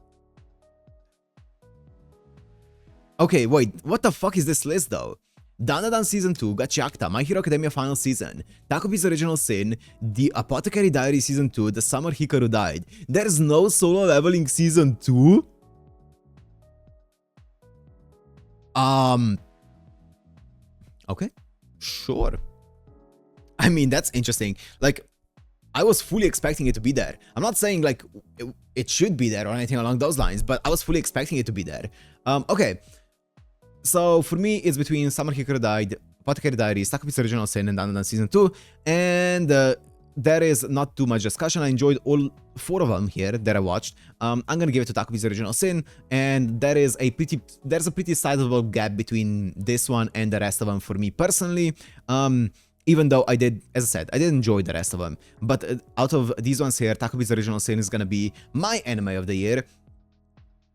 Okay, wait. What the fuck is this list though? Dandadan Season 2, Gachiakta, My Hero Academia Final Season, Takopi's Original Sin, The Apothecary Diary Season 2, The Summer Hikaru Died. There's no Solo Leveling Season 2? Okay. Sure. I mean, that's interesting. Like, I was fully expecting it to be there. I'm not saying, like, it should be there or anything along those lines, but I was fully expecting it to be there. Okay. So, for me, it's between Summer Hikaru Died, Apothecary Diaries, Takopi's Original Sin, and Dandadan Season 2. And there is not too much discussion. I enjoyed all 4 of them here that I watched. I'm gonna give it to Takopi's Original Sin, and there's a pretty sizable gap between this one and the rest of them for me personally. Even though I did, as I said, I did enjoy the rest of them. But out of these ones here, Takopi's Original Sin is gonna be my anime of the year.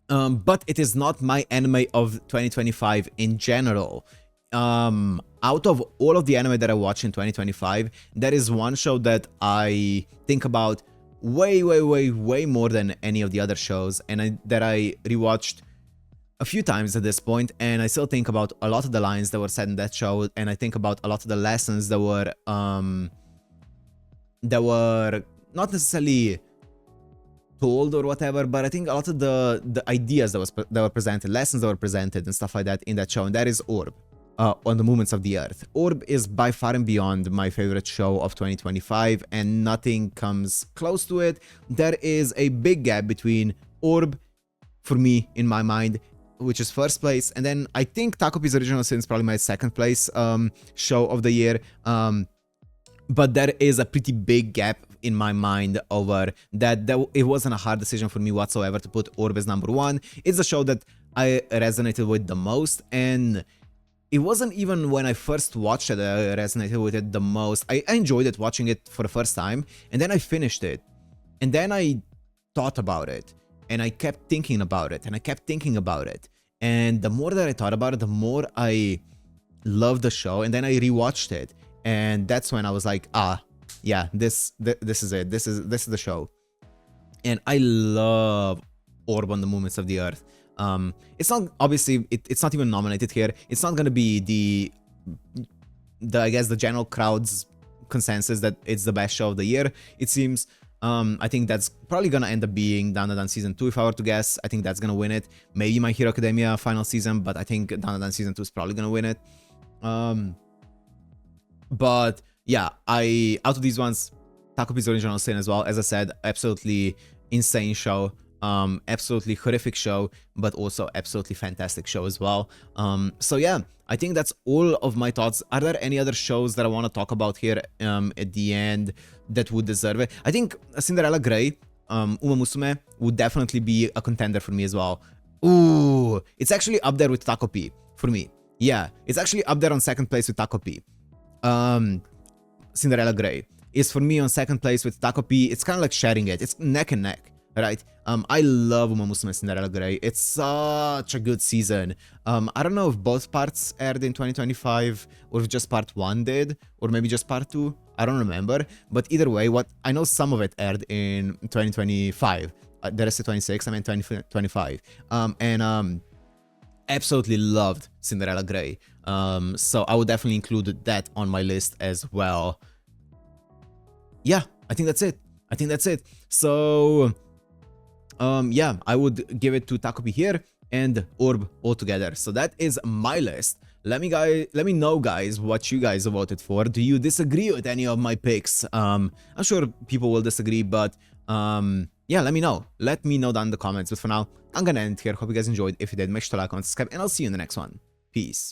But it is not my anime of 2025 in general. Out of all of the anime that I watched in 2025, there is one show that I think about way more than any of the other shows, and that I rewatched a few times at this point, and I still think about a lot of the lines that were said in that show, and I think about a lot of the lessons that were not necessarily told or whatever, but I think a lot of the ideas that were presented, lessons that were presented and stuff like that in that show, and that is Orb. On the Movements of the Earth. Orb is by far and beyond my favorite show of 2025, and nothing comes close to it. There is a big gap between Orb, for me, in my mind, which is first place, and then I think Takopi's Original Sin is probably my second place show of the year. But there is a pretty big gap in my mind over that. It wasn't a hard decision for me whatsoever to put Orb as number one. It's the show that I resonated with the most, and it wasn't even when I first watched it I resonated with it the most. I enjoyed it watching it for the first time, and then I finished it. And then I thought about it, and I kept thinking about it, and I kept thinking about it. And the more that I thought about it, the more I loved the show, and then I rewatched it. And that's when I was like, yeah, this is it. This is the show. And I love Orb on the Movements of the Earth. It's not, obviously, it's not even nominated here. It's not gonna be the I guess the general crowd's consensus that it's the best show of the year, it seems. I think that's probably gonna end up being Dandadan Season 2 if I were to guess. I think that's gonna win it. Maybe My Hero Academia final season, but I think Dandadan Season 2 is probably gonna win it. But yeah, out of these ones, Takopi's Original Sin as well, as I said, absolutely insane show. Absolutely horrific show, but also absolutely fantastic show as well. So yeah, I think that's all of my thoughts. Are there any other shows that I want to talk about here at the end that would deserve it? I think Cinderella Grey, Uma Musume, would definitely be a contender for me as well. Ooh, it's actually up there with Takopi for me. Yeah, it's actually up there on second place with Takopi. Cinderella Grey is for me on second place with Takopi. It's kind of like sharing it. It's neck and neck. Right, I love Uma Musume Cinderella Grey. It's such a good season. I don't know if both parts aired in 2025 or if just part 1 did, or maybe just part 2. I don't remember, but either way, what I know, some of it aired in 2025. The rest of 26, I mean 2025. And absolutely loved Cinderella Grey. So I would definitely include that on my list as well. Yeah, I think that's it. So yeah, I would give it to Takopi here and Orb altogether. So that is my list. Let me know, guys, what you guys voted for. Do you disagree with any of my picks? I'm sure people will disagree, but yeah, let me know. Let me know down in the comments. But for now, I'm gonna end here. Hope you guys enjoyed. If you did, make sure to like, comment, subscribe, and I'll see you in the next one. Peace.